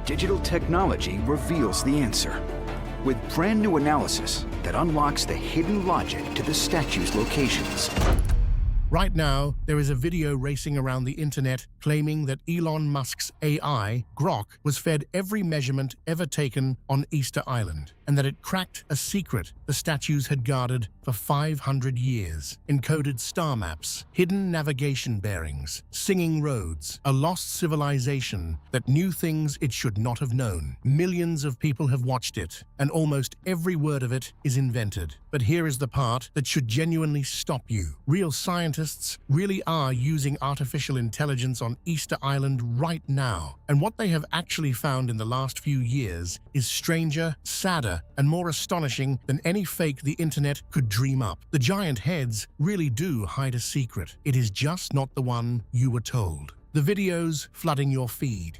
digital technology reveals the answer. With brand new analysis that unlocks the hidden logic to the statue's locations. Right now, there is a video racing around the internet claiming that Elon Musk's AI, Grok, was fed every measurement ever taken on Easter Island, and that it cracked a secret the statues had guarded for 500 years. Encoded star maps, hidden navigation bearings, singing roads, a lost civilization that knew things it should not have known. Millions of people have watched it, and almost every word of it is invented. But here is the part that should genuinely stop you. Real scientists really are using artificial intelligence on Easter Island right now. And what they have actually found in the last few years is stranger, sadder, and more astonishing than any fake the internet could dream up. The giant heads really do hide a secret. It is just not the one you were told. The videos flooding your feed.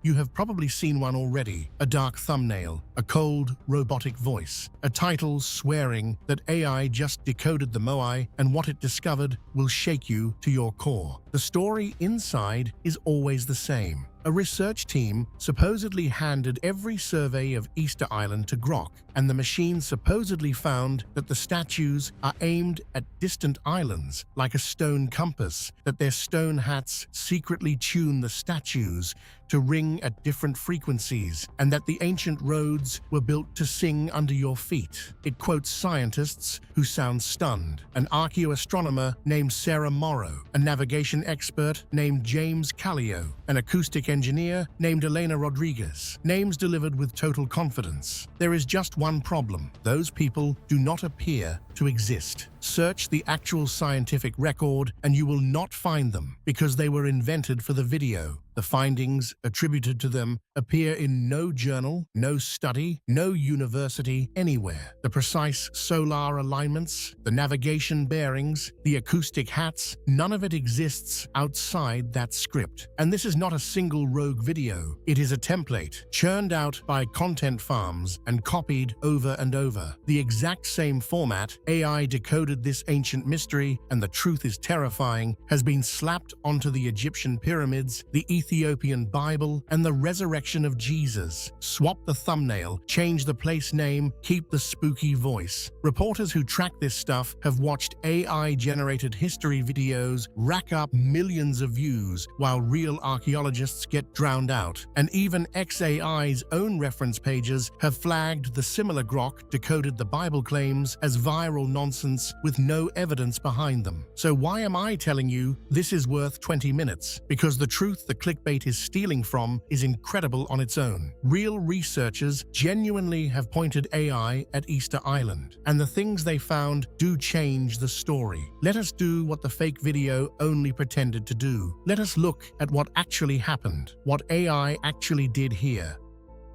You have probably seen one already, a dark thumbnail, a cold, robotic voice, a title swearing that AI just decoded the Moai and what it discovered will shake you to your core. The story inside is always the same. A research team supposedly handed every survey of Easter Island to Grok, and the machine supposedly found that the statues are aimed at distant islands, like a stone compass, that their stone hats secretly tune the statues to ring at different frequencies, and that the ancient roads were built to sing under your feet. It quotes scientists who sound stunned, an archaeoastronomer named Sarah Morrow, a navigation expert named James Callio, an acoustic engineer named Elena Rodriguez, names delivered with total confidence. There is just one problem. Those people do not appear to exist. Search the actual scientific record and you will not find them because they were invented for the video. The findings attributed to them appear in no journal, no study, no university, anywhere. The precise solar alignments, the navigation bearings, the acoustic hats, none of it exists outside that script. And this is not a single rogue video. It is a template churned out by content farms and copied over and over. The exact same format, AI decoded this ancient mystery, and the truth is terrifying, has been slapped onto the Egyptian pyramids, the Ethiopian Bible, and the resurrection of Jesus. Swap the thumbnail, change the place name, keep the spooky voice. Reporters who track this stuff have watched AI-generated history videos rack up millions of views, while real archaeologists get drowned out. And even XAI's own reference pages have flagged the similar Grok decoded the Bible claims as viral nonsense with no evidence behind them. So why am I telling you this is worth 20 minutes? Because the truth the clickbait is stealing from is incredible on its own. Real researchers genuinely have pointed AI at Easter Island, and the things they found do change the story. Let us do what the fake video only pretended to do. Let us look at what actually happened, what AI actually did here.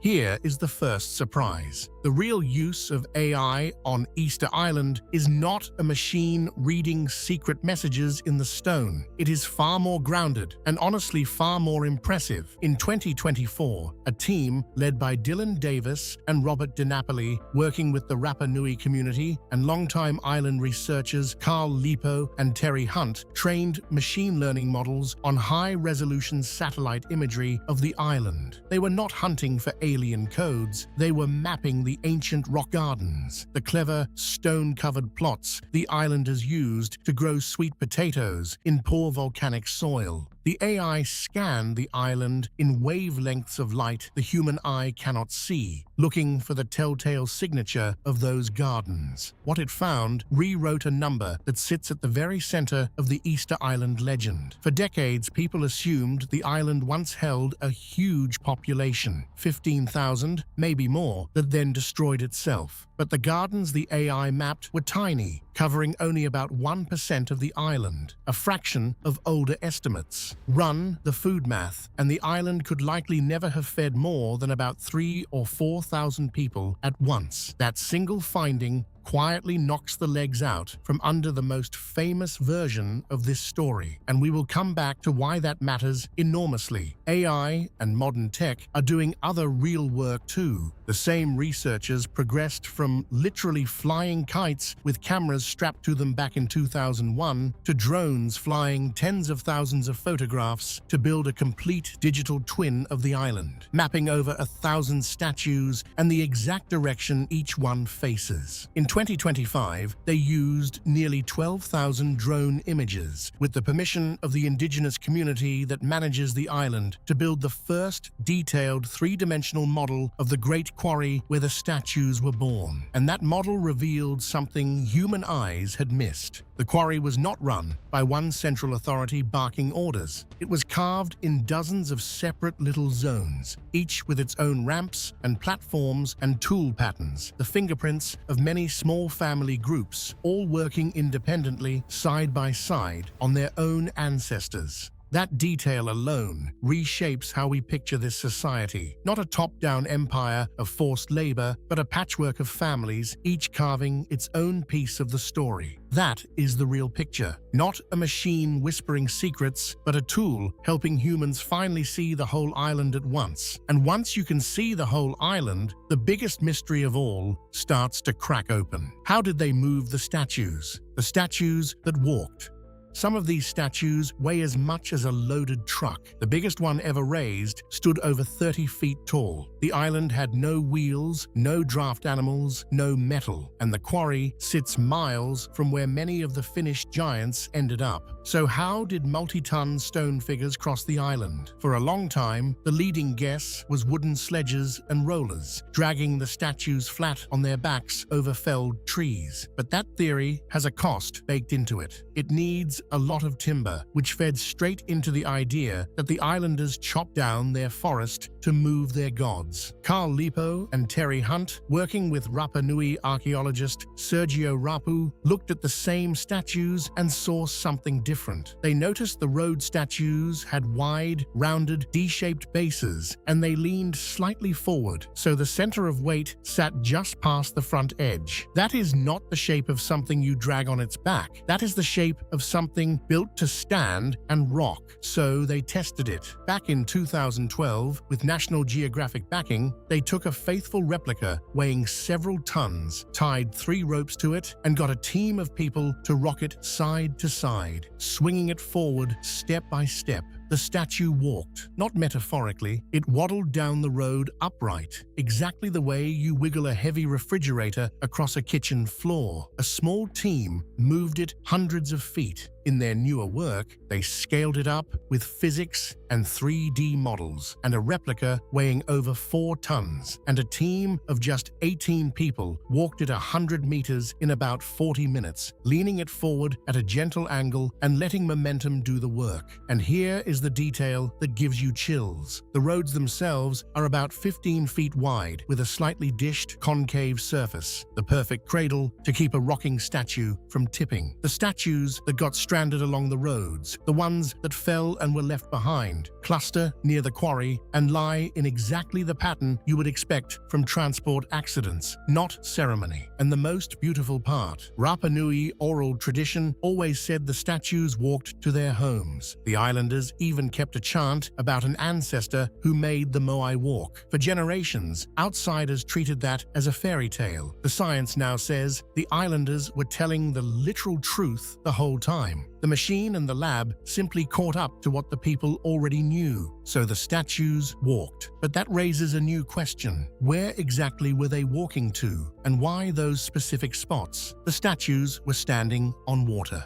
Here is the first surprise. The real use of AI on Easter Island is not a machine reading secret messages in the stone. It is far more grounded and honestly far more impressive. In 2024, a team led by Dylan Davis and Robert DiNapoli, working with the Rapa Nui community, and longtime island researchers Carl Lipo and Terry Hunt, trained machine learning models on high-resolution satellite imagery of the island. They were not hunting for alien codes, they were mapping the ancient rock gardens, the clever stone-covered plots the islanders used to grow sweet potatoes in poor volcanic soil. The AI scanned the island in wavelengths of light the human eye cannot see, looking for the telltale signature of those gardens. What it found rewrote a number that sits at the very center of the Easter Island legend. For decades, people assumed the island once held a huge population, 15,000, maybe more, that then destroyed itself. But the gardens the AI mapped were tiny, covering only about 1% of the island, a fraction of older estimates. Run the food math, and the island could likely never have fed more than about 3,000 or 4,000 people at once. That single finding quietly knocks the legs out from under the most famous version of this story. And we will come back to why that matters enormously. AI and modern tech are doing other real work too. The same researchers progressed from literally flying kites with cameras strapped to them back in 2001 to drones flying tens of thousands of photographs to build a complete digital twin of the island, mapping over 1,000 statues and the exact direction each one faces. In 2025, they used nearly 12,000 drone images with the permission of the indigenous community that manages the island to build the first detailed three-dimensional model of the great quarry where the statues were born. And that model revealed something human eyes had missed. The quarry was not run by one central authority barking orders. It was carved in dozens of separate little zones, each with its own ramps and platforms and tool patterns, the fingerprints of many small family groups, all working independently, side by side, on their own ancestors. That detail alone reshapes how we picture this society. Not a top-down empire of forced labor, but a patchwork of families, each carving its own piece of the story. That is the real picture. Not a machine whispering secrets, but a tool helping humans finally see the whole island at once. And once you can see the whole island, the biggest mystery of all starts to crack open. How did they move the statues? The statues that walked. Some of these statues weigh as much as a loaded truck. The biggest one ever raised stood over 30 feet tall. The island had no wheels, no draft animals, no metal, and the quarry sits miles from where many of the finished giants ended up. So how did multi-ton stone figures cross the island? For a long time, the leading guess was wooden sledges and rollers, dragging the statues flat on their backs over felled trees. But that theory has a cost baked into it. It needs a lot of timber, which fed straight into the idea that the islanders chopped down their forest to move their gods. Carl Lipo and Terry Hunt, working with Rapa Nui archaeologist Sergio Rapu, looked at the same statues and saw something different. They noticed the road statues had wide, rounded, D-shaped bases, and they leaned slightly forward, so the center of weight sat just past the front edge. That is not the shape of something you drag on its back. That is the shape of something built to stand and rock, so they tested it. Back in 2012, with National Geographic backing, they took a faithful replica weighing several tons, tied 3 ropes to it, and got a team of people to rock it side to side, swinging it forward step by step. The statue walked, not metaphorically. It waddled down the road upright, exactly the way you wiggle a heavy refrigerator across a kitchen floor. A small team moved it hundreds of feet. In their newer work, they scaled it up with physics and 3D models, and a replica weighing over 4 tons, and a team of just 18 people walked it 100 meters in about 40 minutes, leaning it forward at a gentle angle and letting momentum do the work. And here is the detail that gives you chills. The roads themselves are about 15 feet wide, with a slightly dished, concave surface, the perfect cradle to keep a rocking statue from tipping. The statues that got stranded along the roads, the ones that fell and were left behind, cluster near the quarry and lie in exactly the pattern you would expect from transport accidents, not ceremony. And the most beautiful part, Rapa Nui oral tradition always said the statues walked to their homes. The islanders even kept a chant about an ancestor who made the Moai walk. For generations, outsiders treated that as a fairy tale. The science now says the islanders were telling the literal truth the whole time. The machine and the lab simply caught up to what the people already knew, so the statues walked. But that raises a new question. Where exactly were they walking to, and why those specific spots? The statues were standing on water.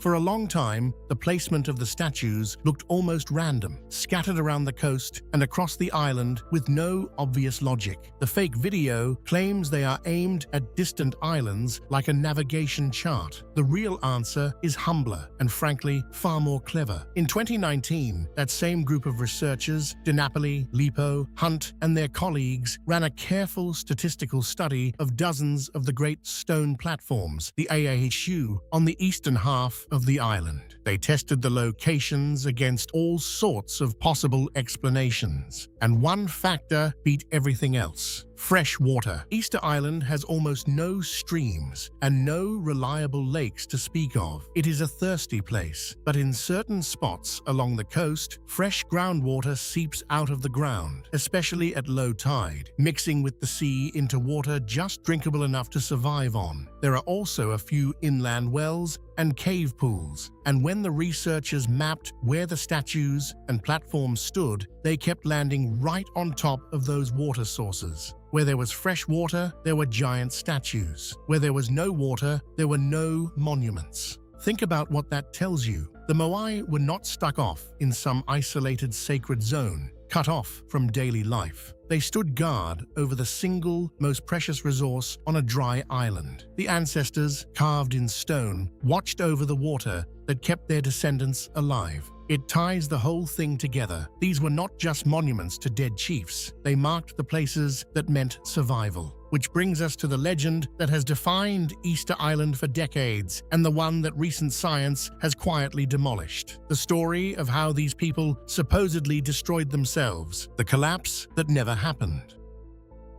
For a long time, the placement of the statues looked almost random, scattered around the coast and across the island with no obvious logic. The fake video claims they are aimed at distant islands like a navigation chart. The real answer is humbler and, frankly, far more clever. In 2019, that same group of researchers, DiNapoli, Lipo, Hunt, and their colleagues ran a careful statistical study of dozens of the great stone platforms, the AAHU, on the eastern half of the island. They tested the locations against all sorts of possible explanations, and one factor beat everything else: Fresh water. Easter Island has almost no streams and no reliable lakes to speak of. It is a thirsty place, but in certain spots along the coast, fresh groundwater seeps out of the ground, especially at low tide, mixing with the sea into water just drinkable enough to survive on. There are also a few inland wells and cave pools, and when the researchers mapped where the statues and platforms stood, they kept landing right on top of those water sources. Where there was fresh water, there were giant statues. Where there was no water, there were no monuments. Think about what that tells you. The Moai were not stuck off in some isolated sacred zone, cut off from daily life. They stood guard over the single, most precious resource on a dry island. The ancestors, carved in stone, watched over the water that kept their descendants alive. It ties the whole thing together. These were not just monuments to dead chiefs. They marked the places that meant survival. Which brings us to the legend that has defined Easter Island for decades and the one that recent science has quietly demolished. The story of how these people supposedly destroyed themselves. The collapse that never happened.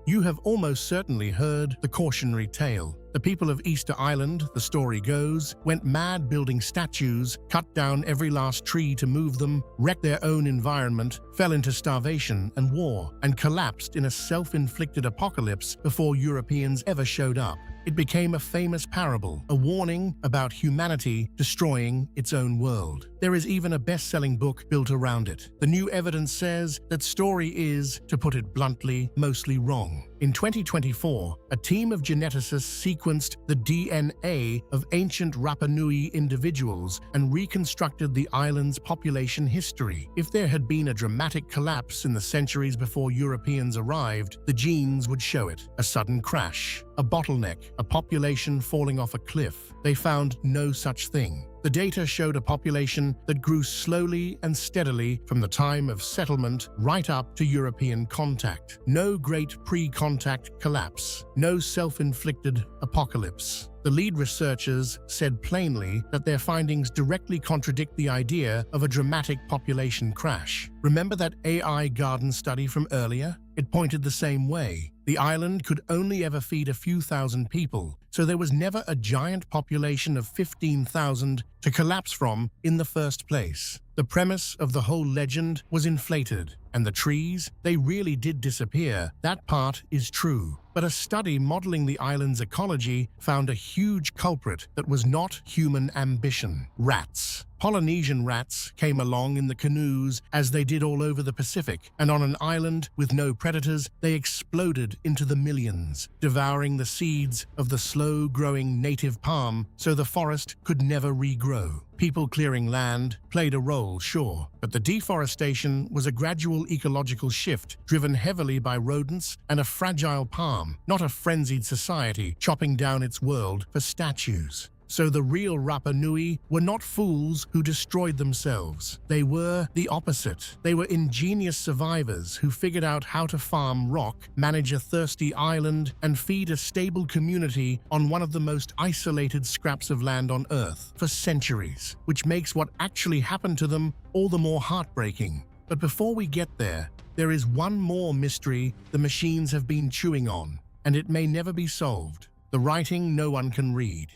You have almost certainly heard the cautionary tale. The people of Easter Island, the story goes, went mad building statues, cut down every last tree to move them, wrecked their own environment, fell into starvation and war, and collapsed in a self-inflicted apocalypse before Europeans ever showed up. It became a famous parable, a warning about humanity destroying its own world. There is even a best-selling book built around it. The new evidence says that story is, to put it bluntly, mostly wrong. In 2024, a team of geneticists sequenced the DNA of ancient Rapa Nui individuals and reconstructed the island's population history. If there had been a dramatic collapse in the centuries before Europeans arrived, the genes would show it. A sudden crash, a bottleneck, a population falling off a cliff. They found no such thing. The data showed a population that grew slowly and steadily from the time of settlement right up to European contact. No great pre-contact collapse. No self-inflicted apocalypse. The lead researchers said plainly that their findings directly contradict the idea of a dramatic population crash. Remember that AI garden study from earlier? It pointed the same way. The island could only ever feed a few thousand people, so there was never a giant population of 15,000 to collapse from in the first place. The premise of the whole legend was inflated, and the trees, they really did disappear. That part is true. But a study modeling the island's ecology found a huge culprit that was not human ambition: rats. Polynesian rats came along in the canoes as they did all over the Pacific, and on an island with no predators, they exploded into the millions, devouring the seeds of the slow-growing native palm so the forest could never regrow. People clearing land played a role, sure, but the deforestation was a gradual ecological shift driven heavily by rodents and a fragile palm, not a frenzied society chopping down its world for statues. So the real Rapa Nui were not fools who destroyed themselves. They were the opposite. They were ingenious survivors who figured out how to farm rock, manage a thirsty island, and feed a stable community on one of the most isolated scraps of land on Earth for centuries, which makes what actually happened to them all the more heartbreaking. But before we get there is one more mystery the machines have been chewing on, and it may never be solved. The writing no one can read.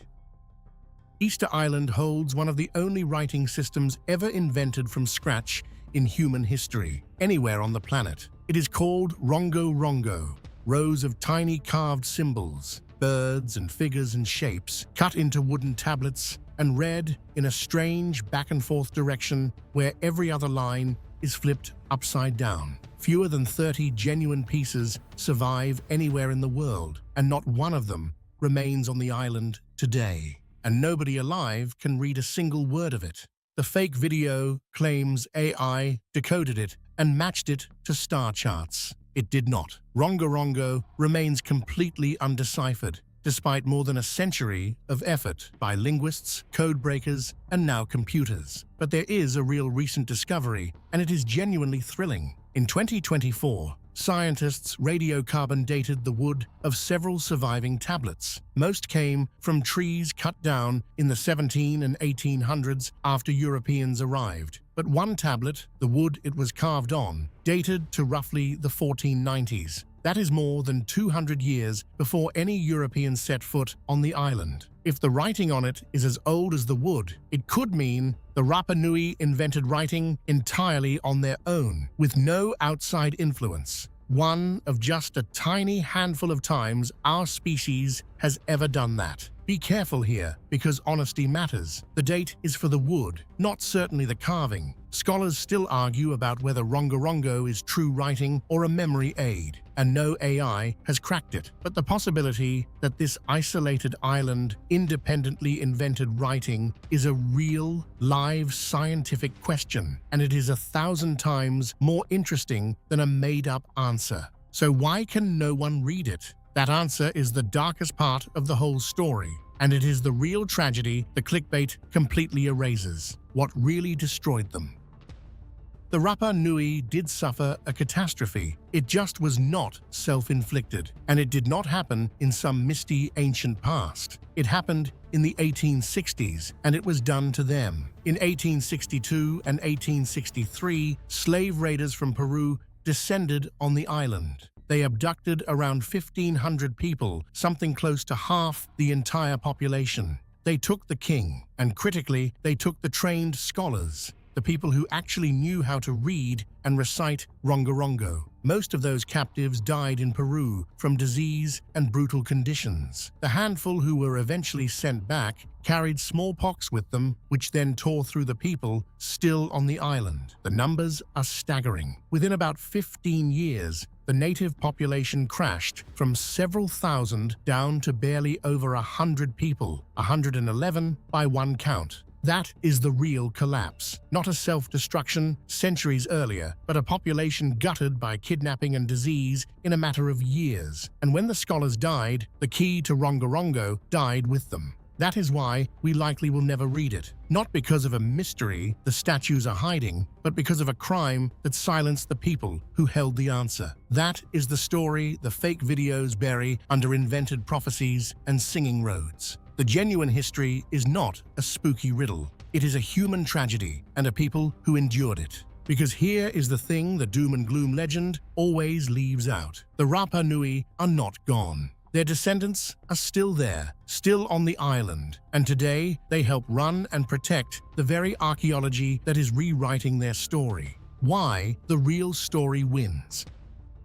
Easter Island holds one of the only writing systems ever invented from scratch in human history, anywhere on the planet. It is called Rongorongo, rows of tiny carved symbols, birds and figures and shapes, cut into wooden tablets and read in a strange back-and-forth direction where every other line is flipped upside down. Fewer than 30 genuine pieces survive anywhere in the world, and not one of them remains on the island today. And nobody alive can read a single word of it. The fake video claims AI decoded it and matched it to star charts. It did not. Rongorongo remains completely undeciphered, despite more than a century of effort by linguists, code breakers, and now computers. But there is a real recent discovery, and it is genuinely thrilling. In 2024, scientists radiocarbon dated the wood of several surviving tablets. Most came from trees cut down in the 1700s and 1800s after Europeans arrived. But one tablet, the wood it was carved on, dated to roughly the 1490s. That is more than 200 years before any Europeans set foot on the island. If the writing on it is as old as the wood, it could mean the Rapa Nui invented writing entirely on their own, with no outside influence. One of just a tiny handful of times our species has ever done that. Be careful here, because honesty matters. The date is for the wood, not certainly the carving. Scholars still argue about whether Rongorongo is true writing or a memory aid, and no AI has cracked it. But the possibility that this isolated island independently invented writing is a real, live scientific question, and it is 1,000 times more interesting than a made-up answer. So why can no one read it? That answer is the darkest part of the whole story, and it is the real tragedy the clickbait completely erases. What really destroyed them? The Rapa Nui did suffer a catastrophe. It just was not self-inflicted, and it did not happen in some misty ancient past. It happened in the 1860s, and it was done to them. In 1862 and 1863, slave raiders from Peru descended on the island. They abducted around 1,500 people, something close to half the entire population. They took the king, and critically, they took the trained scholars, the people who actually knew how to read and recite Rongorongo. Most of those captives died in Peru from disease and brutal conditions. The handful who were eventually sent back carried smallpox with them, which then tore through the people still on the island. The numbers are staggering. Within about 15 years, the native population crashed from several thousand down to barely over 100 people, 111 by one count. That is the real collapse, not a self-destruction centuries earlier, but a population gutted by kidnapping and disease in a matter of years. And when the scholars died, the key to Rongorongo died with them. That is why we likely will never read it. Not because of a mystery the statues are hiding, but because of a crime that silenced the people who held the answer. That is the story the fake videos bury under invented prophecies and singing roads. The genuine history is not a spooky riddle. It is a human tragedy and a people who endured it. Because here is the thing the doom and gloom legend always leaves out. The Rapa Nui are not gone. Their descendants are still there, still on the island, and today they help run and protect the very archaeology that is rewriting their story. Why the real story wins.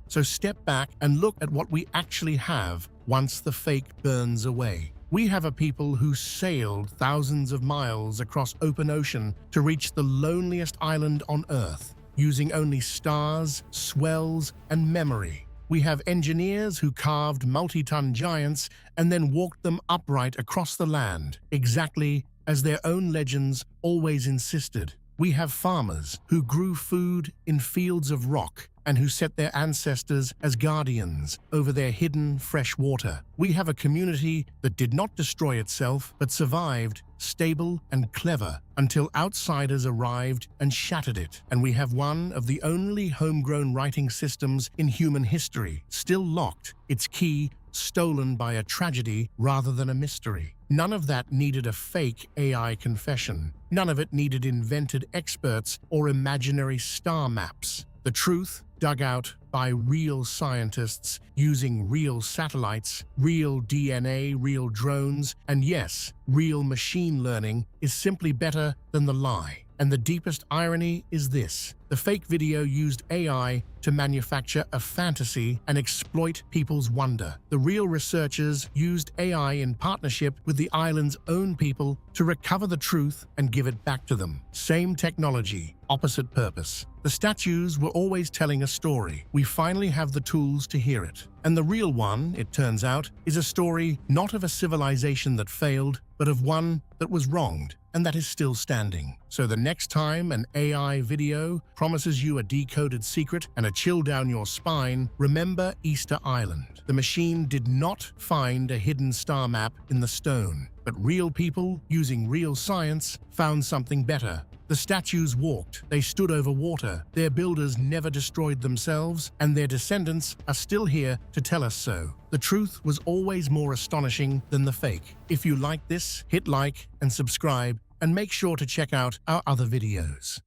So step back and look at what we actually have once the fake burns away. We have a people who sailed thousands of miles across open ocean to reach the loneliest island on Earth, using only stars, swells, and memory. We have engineers who carved multi-ton giants and then walked them upright across the land, exactly as their own legends always insisted. We have farmers who grew food in fields of rock and who set their ancestors as guardians over their hidden fresh water. We have a community that did not destroy itself, but survived, stable and clever, until outsiders arrived and shattered it. And we have one of the only homegrown writing systems in human history, still locked, its key stolen by a tragedy rather than a mystery. None of that needed a fake AI confession. None of it needed invented experts or imaginary star maps. The truth, dug out by real scientists using real satellites, real DNA, real drones, and yes, real machine learning, is simply better than the lie. And the deepest irony is this: the fake video used AI to manufacture a fantasy and exploit people's wonder. The real researchers used AI in partnership with the island's own people to recover the truth and give it back to them. Same technology, opposite purpose. The statues were always telling a story. We finally have the tools to hear it. And the real one, it turns out, is a story not of a civilization that failed, but of one that was wronged, and that is still standing. So the next time an AI video promises you a decoded secret and a chill down your spine, remember Easter Island. The machine did not find a hidden star map in the stone, but real people, using real science, found something better. The statues walked, they stood over water, their builders never destroyed themselves, and their descendants are still here to tell us so. The truth was always more astonishing than the fake. If you like this, hit like and subscribe, and make sure to check out our other videos.